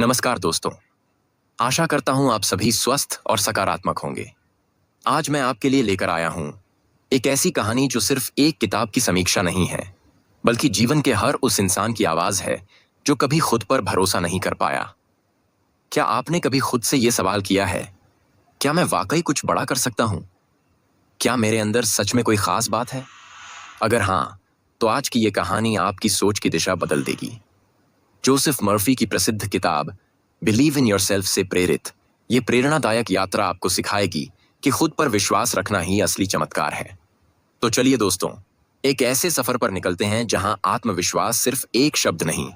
नमस्कार दोस्तों। आशा करता हूं आप सभी स्वस्थ और सकारात्मक होंगे। आज मैं आपके लिए लेकर आया हूं एक ऐसी कहानी जो सिर्फ एक किताब की समीक्षा नहीं है, बल्कि जीवन के हर उस इंसान की आवाज है जो कभी खुद पर भरोसा नहीं कर पाया। क्या आपने कभी खुद से यह सवाल किया है, क्या मैं वाकई कुछ बड़ा कर सकता हूं? क्या मेरे अंदर सच में कोई खास बात है? अगर हां, तो आज की यह कहानी आपकी सोच की दिशा बदल देगी। जोसेफ मर्फी की प्रसिद्ध किताब बिलीव इन योरसेल्फ से प्रेरित ये प्रेरणादायक यात्रा आपको सिखाएगी कि खुद पर विश्वास रखना ही असली चमत्कार है। तो चलिए दोस्तों, एक ऐसे सफर पर निकलते हैं जहां आत्मविश्वास सिर्फ एक शब्द नहीं,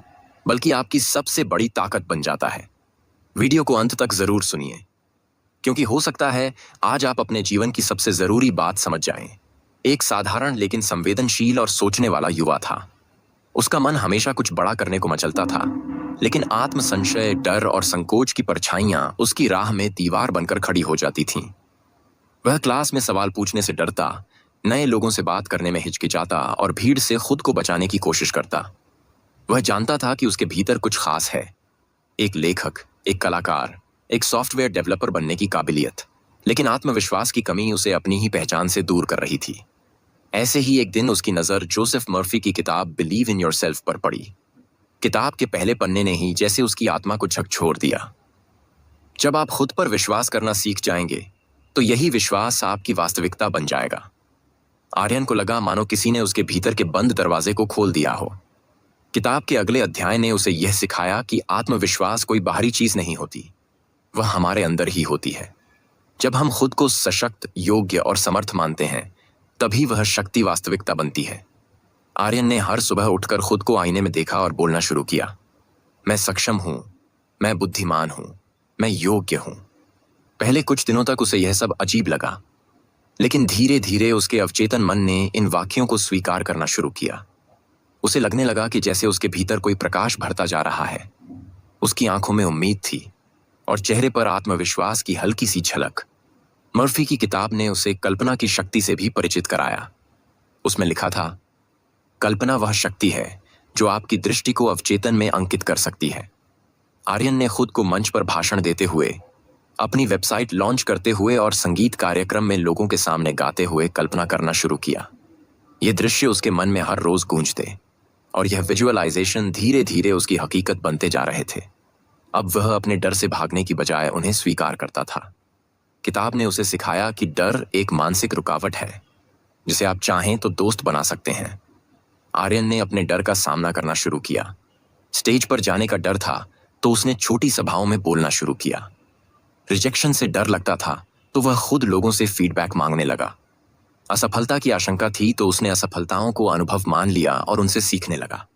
बल्कि आपकी सबसे बड़ी ताकत बन जाता है। वीडियो को अंत तक जरूर सुनिए, क्योंकि हो सकता है आज आप अपने जीवन की सबसे जरूरी बात समझ जाएं। एक साधारण लेकिन संवेदनशील और सोचने वाला युवा था। उसका मन हमेशा कुछ बड़ा करने को मचलता था, लेकिन आत्म संशय, डर और संकोच की परछाइयां उसकी राह में दीवार बनकर खड़ी हो जाती थीं। वह क्लास में सवाल पूछने से डरता, नए लोगों से बात करने में हिचकिचाता और भीड़ से खुद को बचाने की कोशिश करता। वह जानता था कि उसके भीतर कुछ खास है, एक लेखक, एक कलाकार, एक सॉफ्टवेयर डेवलपर बनने की काबिलियत, लेकिन आत्मविश्वास की कमी उसे अपनी ही पहचान से दूर कर रही थी। ऐसे ही एक दिन उसकी नजर जोसेफ मर्फी की किताब बिलीव इन योरसेल्फ पर पड़ी। किताब के पहले पन्ने ने ही जैसे उसकी आत्मा को झकझोर दिया। जब आप खुद पर विश्वास करना सीख जाएंगे, तो यही विश्वास आपकी वास्तविकता बन जाएगा। आर्यन को लगा मानो किसी ने उसके भीतर के बंद दरवाजे को खोल दिया हो। किताब के अगले अध्याय ने उसे यह सिखाया कि आत्मविश्वास कोई बाहरी चीज नहीं होती, वह हमारे अंदर ही होती है। जब हम खुद को सशक्त, योग्य और समर्थ मानते हैं, तभी वह शक्ति वास्तविकता बनती है। आर्यन ने हर सुबह उठकर खुद को आईने में देखा और बोलना शुरू किया, मैं सक्षम हूं, मैं बुद्धिमान हूं, मैं योग्य हूं। पहले कुछ दिनों तक उसे यह सब अजीब लगा, लेकिन धीरे धीरे उसके अवचेतन मन ने इन वाक्यों को स्वीकार करना शुरू किया। उसे लगने लगा कि जैसे उसके भीतर कोई प्रकाश भरता जा रहा है। उसकी आंखों में उम्मीद थी और चेहरे पर आत्मविश्वास की हल्की सी झलक। मर्फी की किताब ने उसे कल्पना की शक्ति से भी परिचित कराया। उसमें लिखा था, कल्पना वह शक्ति है जो आपकी दृष्टि को अवचेतन में अंकित कर सकती है। आर्यन ने खुद को मंच पर भाषण देते हुए, अपनी वेबसाइट लॉन्च करते हुए और संगीत कार्यक्रम में लोगों के सामने गाते हुए कल्पना करना शुरू किया। ये दृश्य उसके मन में हर रोज गूंजते और यह विजुअलाइजेशन धीरे धीरे उसकी हकीकत बनते जा रहे थे। अब वह अपने डर से भागने की बजाय उन्हें स्वीकार करता था। किताब ने उसे सिखाया कि डर एक मानसिक रुकावट है, जिसे आप चाहें तो दोस्त बना सकते हैं। आर्यन ने अपने डर का सामना करना शुरू किया। स्टेज पर जाने का डर था, तो उसने छोटी सभाओं में बोलना शुरू किया। रिजेक्शन से डर लगता था, तो वह खुद लोगों से फीडबैक मांगने लगा। असफलता की आशंका थी, तो उसने असफलताओं को अनुभव मान लिया और उनसे सीखने लगा।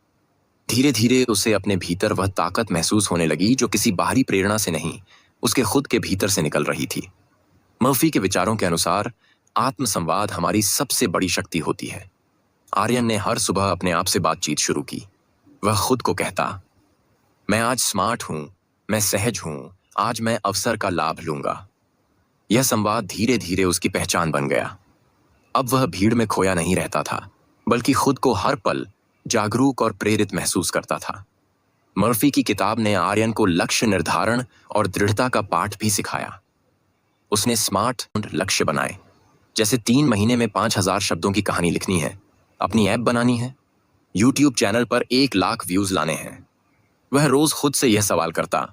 धीरे धीरे उसे अपने भीतर वह ताकत महसूस होने लगी जो किसी बाहरी प्रेरणा से नहीं, उसके खुद के भीतर से निकल रही थी। मर्फी के विचारों के अनुसार आत्मसंवाद हमारी सबसे बड़ी शक्ति होती है। आर्यन ने हर सुबह अपने आप से बातचीत शुरू की। वह खुद को कहता, मैं आज स्मार्ट हूं, मैं सहज हूं, आज मैं अवसर का लाभ लूंगा। यह संवाद धीरे धीरे उसकी पहचान बन गया। अब वह भीड़ में खोया नहीं रहता था, बल्कि खुद को हर पल जागरूक और प्रेरित महसूस करता था। मर्फी की किताब ने आर्यन को लक्ष्य निर्धारण और दृढ़ता का पाठ भी सिखाया। उसने स्मार्ट लक्ष्य बनाए, जैसे 3 महीने में 5000 शब्दों की कहानी लिखनी है, अपनी ऐप बनानी है, यूट्यूब चैनल पर 1 लाख व्यूज लाने हैं। वह रोज खुद से यह सवाल करता,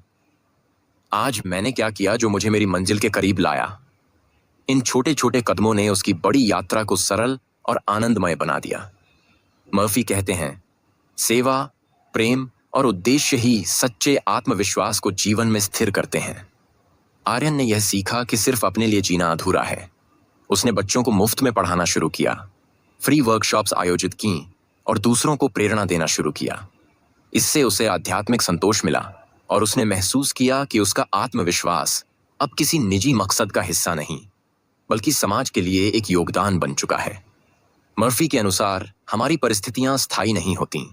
आज मैंने क्या किया जो मुझे मेरी मंजिल के करीब लाया। इन छोटे छोटे कदमों ने उसकी बड़ी यात्रा को सरल और आनंदमय बना दिया। मर्फी कहते हैं, सेवा, प्रेम और उद्देश्य ही सच्चे आत्मविश्वास को जीवन में स्थिर करते हैं। आर्यन ने यह सीखा कि सिर्फ अपने लिए जीना अधूरा है। उसने बच्चों को मुफ्त में पढ़ाना शुरू किया, फ्री वर्कशॉप्स आयोजित की और दूसरों को प्रेरणा देना शुरू किया। इससे उसे आध्यात्मिक संतोष मिला और उसने महसूस किया कि उसका आत्मविश्वास अब किसी निजी मकसद का हिस्सा नहीं, बल्कि समाज के लिए एक योगदान बन चुका है। मर्फी के अनुसार हमारी परिस्थितियां स्थायी नहीं होती,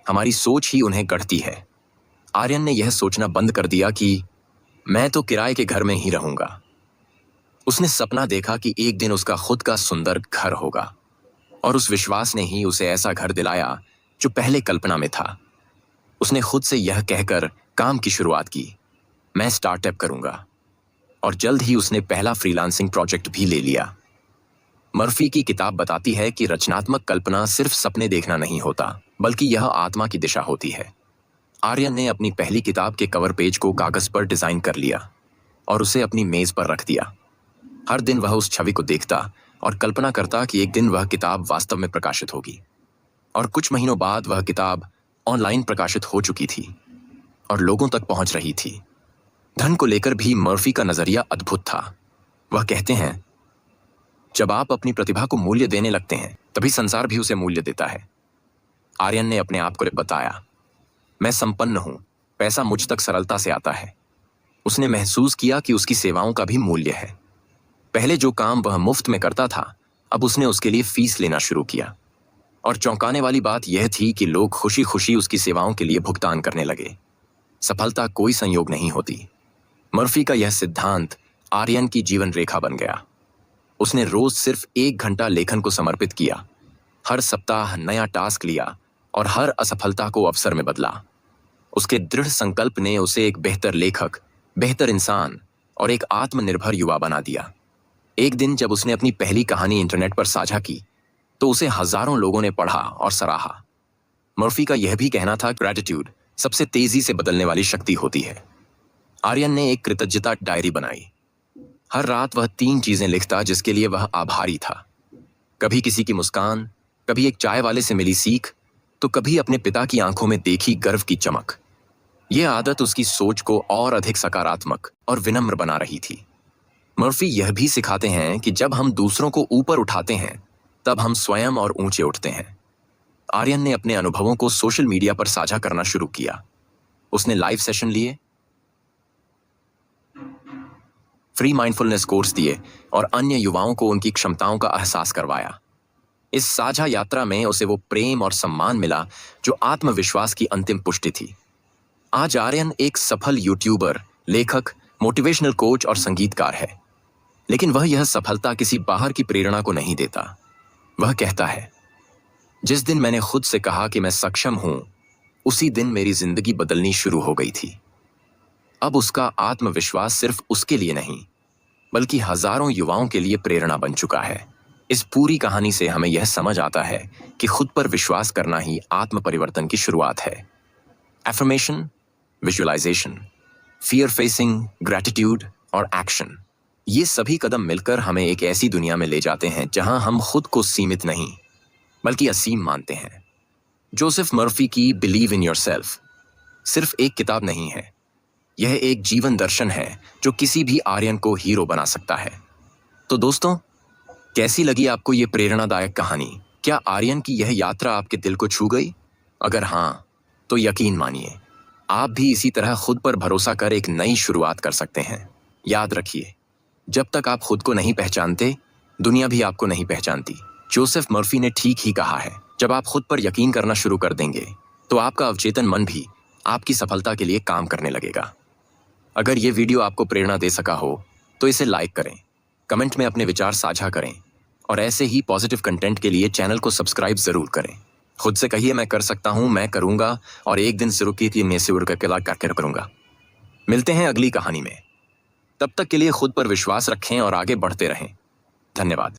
हमारी सोच ही उन्हें गढ़ती है। आर्यन ने यह सोचना बंद कर दिया कि मैं तो किराए के घर में ही रहूंगा। उसने सपना देखा कि एक दिन उसका खुद का सुंदर घर होगा, और उस विश्वास ने ही उसे ऐसा घर दिलाया जो पहले कल्पना में था। उसने खुद से यह कहकर काम की शुरुआत की। मैं स्टार्टअप करूंगा। और जल्द ही उसने पहला फ्रीलांसिंग प्रोजेक्ट भी ले लिया। मर्फी की किताब बताती है कि रचनात्मक कल्पना सिर्फ सपने देखना नहीं होता, बल्कि यह आत्मा की दिशा होती है। आर्यन ने अपनी पहली किताब के कवर पेज को कागज पर डिजाइन कर लिया और उसे अपनी मेज पर रख दिया। हर दिन वह उस छवि को देखता और कल्पना करता कि एक दिन वह किताब वास्तव में प्रकाशित होगी। और कुछ महीनों बाद वह किताब ऑनलाइन प्रकाशित हो चुकी थी और लोगों तक पहुंच रही थी। धन को लेकर भी मर्फी का नजरिया अद्भुत था। वह कहते हैं, जब आप अपनी प्रतिभा को मूल्य देने लगते हैं तभी संसार भी उसे मूल्य देता है। आर्यन ने अपने आप को बताया, मैं संपन्न हूं, पैसा मुझ तक सरलता से आता है। उसने महसूस किया कि उसकी सेवाओं का भी मूल्य है। पहले जो काम वह मुफ्त में करता था, अब उसने उसके लिए फीस लेना शुरू किया। और चौंकाने वाली बात यह थी कि लोग खुशी खुशी उसकी सेवाओं के लिए भुगतान करने लगे। सफलता कोई संयोग नहीं होती। मर्फी का यह सिद्धांत आर्यन की जीवन रेखा बन गया। उसने रोज सिर्फ 1 घंटा लेखन को समर्पित किया, हर सप्ताह नया टास्क लिया और हर असफलता को अवसर में बदला। उसके दृढ़ संकल्प ने उसे एक बेहतर लेखक, बेहतर इंसान और एक आत्मनिर्भर युवा बना दिया। एक दिन जब उसने अपनी पहली कहानी इंटरनेट पर साझा की तो उसे हजारों लोगों ने पढ़ा और सराहा। मर्फी का यह भी कहना था, ग्रैटिट्यूड सबसे तेजी से बदलने वाली शक्ति होती है। आर्यन ने एक कृतज्ञता डायरी बनाई। हर रात वह 3 चीजें लिखता जिसके लिए वह आभारी था। कभी किसी की मुस्कान, कभी एक चाय वाले से मिली सीख, तो कभी अपने पिता की आंखों में देखी गर्व की चमक। यह आदत उसकी सोच को और अधिक सकारात्मक और विनम्र बना रही थी। मर्फी यह भी सिखाते हैं कि जब हम दूसरों को ऊपर उठाते हैं तब हम स्वयं और ऊंचे उठते हैं। आर्यन ने अपने अनुभवों को सोशल मीडिया पर साझा करना शुरू किया। उसने लाइव सेशन लिए, फ्री माइंडफुलनेस कोर्स दिए और अन्य युवाओं को उनकी क्षमताओं का एहसास करवाया। इस साझा यात्रा में उसे वो प्रेम और सम्मान मिला जो आत्मविश्वास की अंतिम पुष्टि थी। आज आर्यन एक सफल यूट्यूबर, लेखक, मोटिवेशनल कोच और संगीतकार है। लेकिन वह यह सफलता किसी बाहर की प्रेरणा को नहीं देता। वह कहता है, जिस दिन मैंने खुद से कहा कि मैं सक्षम हूं, उसी दिन मेरी जिंदगी बदलनी शुरू हो गई थी। अब उसका आत्मविश्वास सिर्फ उसके लिए नहीं, बल्कि हजारों युवाओं के लिए प्रेरणा बन चुका है। इस पूरी कहानी से हमें यह समझ आता है कि खुद पर विश्वास करना ही आत्म परिवर्तन की शुरुआत है। Affirmation, visualization, fear facing, gratitude और एक्शन, ये सभी कदम मिलकर हमें एक ऐसी दुनिया में ले जाते हैं जहां हम खुद को सीमित नहीं बल्कि असीम मानते हैं। जोसेफ मर्फी की बिलीव इन योरसेल्फ सिर्फ एक किताब नहीं है, यह एक जीवन दर्शन है जो किसी भी आर्यन को हीरो बना सकता है। तो दोस्तों, कैसी लगी आपको ये प्रेरणादायक कहानी? क्या आर्यन की यह यात्रा आपके दिल को छू गई? अगर हाँ, तो यकीन मानिए आप भी इसी तरह खुद पर भरोसा कर एक नई शुरुआत कर सकते हैं। याद रखिए, जब तक आप खुद को नहीं पहचानते, दुनिया भी आपको नहीं पहचानती। जोसेफ मर्फी ने ठीक ही कहा है, जब आप खुद पर यकीन करना शुरू कर देंगे तो आपका अवचेतन मन भी आपकी सफलता के लिए काम करने लगेगा। अगर ये वीडियो आपको प्रेरणा दे सका हो तो इसे लाइक करें, कमेंट में अपने विचार साझा करें और ऐसे ही पॉजिटिव कंटेंट के लिए चैनल को सब्सक्राइब जरूर करें। खुद से कहिए, मैं कर सकता हूं, मैं करूंगा और एक दिन जरूर की मैं से उड़ करके करूंगा। मिलते हैं अगली कहानी में। तब तक के लिए खुद पर विश्वास रखें और आगे बढ़ते रहें। धन्यवाद।